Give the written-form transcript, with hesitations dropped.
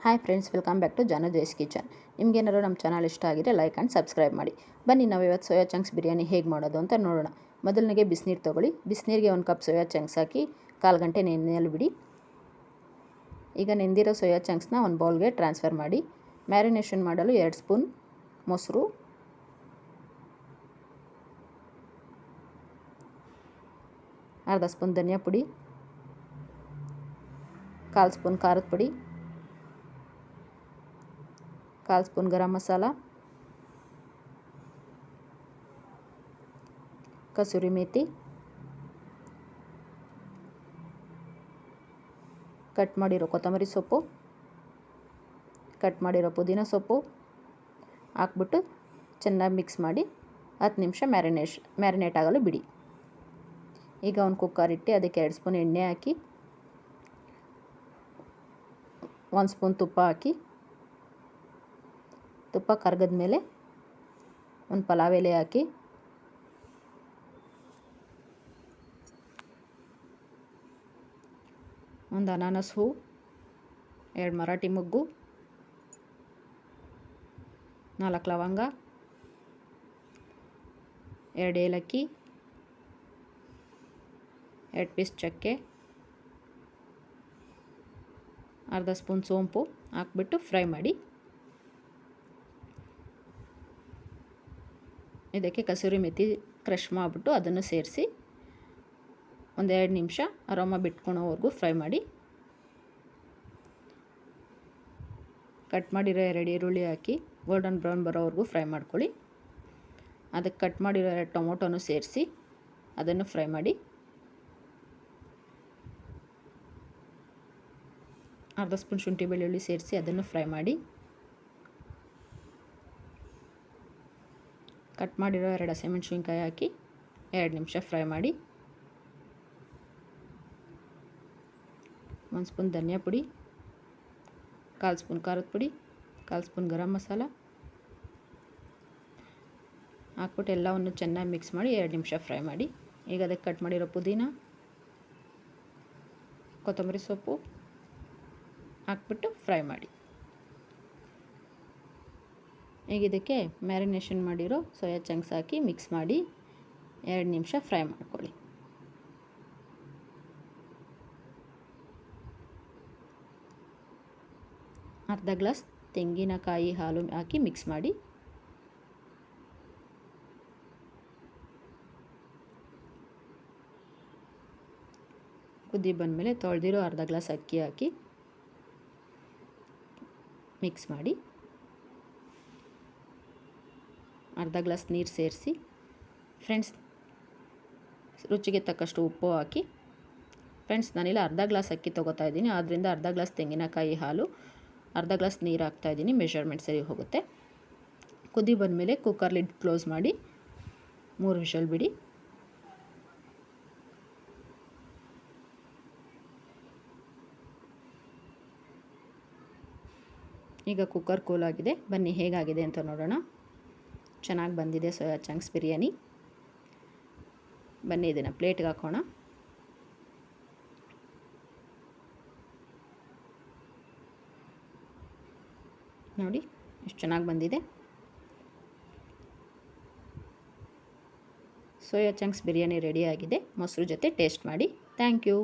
Hi friends, welcome back to Janu Jai's kitchen. ನಿಮಗೇನಾದ್ರು ನಮ್ಮ channel ಇಷ್ಟ ಆಗಿದ್ರೆ ಲೈಕ್ ಆ್ಯಂಡ್ ಸಬ್ಸ್ಕ್ರೈಬ್ ಮಾಡಿ. ಬನ್ನಿ ನಾವು ಇವತ್ತು ಸೋಯಾ ಚಂಕ್ಸ್ ಬಿರಿಯಾನಿ ಹೇಗೆ ಮಾಡೋದು ಅಂತ ನೋಡೋಣ. ಮೊದಲಿಗೆ ಬಿಸಿನೀರು ತೊಗೊಳ್ಳಿ. ಬಿಸಿನೀರಿಗೆ 1 ಕಪ್ ಸೋಯಾ ಚಂಕ್ಸ್ ಹಾಕಿ 1/4 ಗಂಟೆ ನೆನೆಯಲು ಬಿಡಿ. ಈಗ ನೆಂದಿರೋ ಸೋಯಾ ಚಂಕ್ಸ್ನ ಒಂದು ಬೌಲ್ಗೆ ಟ್ರಾನ್ಸ್ಫರ್ ಮಾಡಿ. ಮ್ಯಾರಿನೇಷನ್ ಮಾಡಲು 2 ಸ್ಪೂನ್ ಮೊಸರು, ಅರ್ಧ ಸ್ಪೂನ್ ಧನಿಯಾ ಪುಡಿ, 1/4 ಸ್ಪೂನ್ ಖಾರದ ಪುಡಿ, 1/4 ಸ್ಪೂನ್ ಗರಂ ಮಸಾಲ, ಕಸೂರಿ ಮೇಥಿ, ಕಟ್ ಮಾಡಿರೋ ಕೊತ್ತಂಬರಿ ಸೊಪ್ಪು, ಕಟ್ ಮಾಡಿರೋ ಪುದೀನ ಸೊಪ್ಪು ಹಾಕ್ಬಿಟ್ಟು ಚೆನ್ನಾಗಿ ಮಿಕ್ಸ್ ಮಾಡಿ 10 ನಿಮಿಷ ಮ್ಯಾರಿನೇಟ್ ಆಗಲು ಬಿಡಿ. ಈಗ ಒಂದು ಕುಕ್ಕರ್ ಇಟ್ಟು ಅದಕ್ಕೆ 2 ಸ್ಪೂನ್ ಎಣ್ಣೆ ಹಾಕಿ 1 ಸ್ಪೂನ್ ತುಪ್ಪ ಹಾಕಿ, ತುಪ್ಪ ಕರಗಿದ ಮೇಲೆ ಒಂದು ಪಲಾವ್ ಎಲೆ ಹಾಕಿ, ಒಂದು ಅನಾನಸ್ ಹೂ, 2 ಮರಾಠಿ ಮೊಗ್ಗು, 4 ಲವಂಗ, 2 ಏಲಕ್ಕಿ, 2 ಪೀಸ್ ಚಕ್ಕೆ, ಅರ್ಧ ಸ್ಪೂನ್ ಸೋಂಪು ಹಾಕ್ಬಿಟ್ಟು ಫ್ರೈ ಮಾಡಿ. ಇದಕ್ಕೆ ಕಸೂರಿ ಮೆಥಿ ಕ್ರಷ್ ಮಾಡಿಬಿಟ್ಟು ಅದನ್ನು ಸೇರಿಸಿ ಒಂದು 2 ನಿಮಿಷ ಅರೋಮ ಬಿಟ್ಕೊಳೋವರೆಗೂ ಫ್ರೈ ಮಾಡಿ. ಕಟ್ ಮಾಡಿರೋ 2 ಈರುಳ್ಳಿ ಹಾಕಿ ಗೋಲ್ಡನ್ ಬ್ರೌನ್ ಬರೋವರೆಗೂ ಫ್ರೈ ಮಾಡ್ಕೊಳ್ಳಿ. ಅದಕ್ಕೆ ಕಟ್ ಮಾಡಿರೋ 2 ಟೊಮೊಟೊನೂ ಸೇರಿಸಿ ಅದನ್ನು ಫ್ರೈ ಮಾಡಿ. ಅರ್ಧ ಸ್ಪೂನ್ ಶುಂಠಿ ಬೆಳ್ಳುಳ್ಳಿ ಸೇರಿಸಿ ಅದನ್ನು ಫ್ರೈ ಮಾಡಿ. ಕಟ್ ಮಾಡಿರೋ 2 ಹಸಿಮೆಣಸಿನ್ಕಾಯಿ ಹಾಕಿ 2 ನಿಮಿಷ ಫ್ರೈ ಮಾಡಿ. 1 ಸ್ಪೂನ್ ಧನಿಯಾ ಪುಡಿ, 1/4 ಸ್ಪೂನ್ ಖಾರದ ಪುಡಿ, 1/4 ಸ್ಪೂನ್ ಗರಂ ಮಸಾಲ ಹಾಕ್ಬಿಟ್ಟು ಎಲ್ಲವನ್ನು ಚೆನ್ನಾಗಿ ಮಿಕ್ಸ್ ಮಾಡಿ 2 ನಿಮಿಷ ಫ್ರೈ ಮಾಡಿ. ಈಗ ಅದಕ್ಕೆ ಕಟ್ ಮಾಡಿರೋ ಪುದೀನ, ಕೊತ್ತಂಬರಿ ಸೊಪ್ಪು ಹಾಕ್ಬಿಟ್ಟು ಫ್ರೈ ಮಾಡಿ. ಈಗ ಇದಕ್ಕೆ ಮ್ಯಾರಿನೇಷನ್ ಮಾಡಿರೋ ಸೋಯಾ ಚಂಕ್ಸ್ ಹಾಕಿ ಮಿಕ್ಸ್ ಮಾಡಿ 2 ನಿಮಿಷ ಫ್ರೈ ಮಾಡ್ಕೊಳ್ಳಿ. ಅರ್ಧ ಗ್ಲಾಸ್ ತೆಂಗಿನಕಾಯಿ ಹಾಲು ಹಾಕಿ ಮಿಕ್ಸ್ ಮಾಡಿ. ಕುದಿ ಬಂದಮೇಲೆ ತೊಳೆದಿರೋ ಅರ್ಧ ಗ್ಲಾಸ್ ಅಕ್ಕಿ ಹಾಕಿ ಮಿಕ್ಸ್ ಮಾಡಿ. ಅರ್ಧ ಗ್ಲಾಸ್ ನೀರು ಸೇರಿಸಿ ಫ್ರೆಂಡ್ಸ್ ರುಚಿಗೆ ತಕ್ಕಷ್ಟು ಉಪ್ಪು ಹಾಕಿ. ಫ್ರೆಂಡ್ಸ್ ನಾನಿಲ್ಲ ಅರ್ಧ ಗ್ಲಾಸ್ ಅಕ್ಕಿ ತೊಗೋತಾ ಇದ್ದೀನಿ, ಆದ್ದರಿಂದ ಅರ್ಧ ಗ್ಲಾಸ್ ತೆಂಗಿನಕಾಯಿ ಹಾಲು, ಅರ್ಧ ಗ್ಲಾಸ್ ನೀರು ಹಾಕ್ತಾಯಿದ್ದೀನಿ. ಮೆಷರ್ಮೆಂಟ್ ಸರಿ ಹೋಗುತ್ತೆ. ಕುದಿ ಬಂದಮೇಲೆ ಕುಕ್ಕರ್ ಲಿಡ್ ಕ್ಲೋಸ್ ಮಾಡಿ 3 ವಿಷಲ್ ಬಿಡಿ. ಈಗ ಕುಕ್ಕರ್ ಕೂಲ್ ಆಗಿದೆ. ಬನ್ನಿ ಹೇಗಾಗಿದೆ ಅಂತ ನೋಡೋಣ. ಚೆನ್ನಾಗಿ ಬಂದಿದೆ ಸೋಯಾ ಚಂಕ್ಸ್ ಬಿರಿಯಾನಿ. ಬನ್ನಿ ಇದನ್ನು ಪ್ಲೇಟ್ಗೆ ಹಾಕೋಣ. ನೋಡಿ ಎಷ್ಟು ಚೆನ್ನಾಗಿ ಬಂದಿದೆ. ಸೋಯಾ ಚಂಕ್ಸ್ ಬಿರಿಯಾನಿ ರೆಡಿಯಾಗಿದೆ. ಮೊಸರು ಜೊತೆ ಟೇಸ್ಟ್ ಮಾಡಿ. Thank you.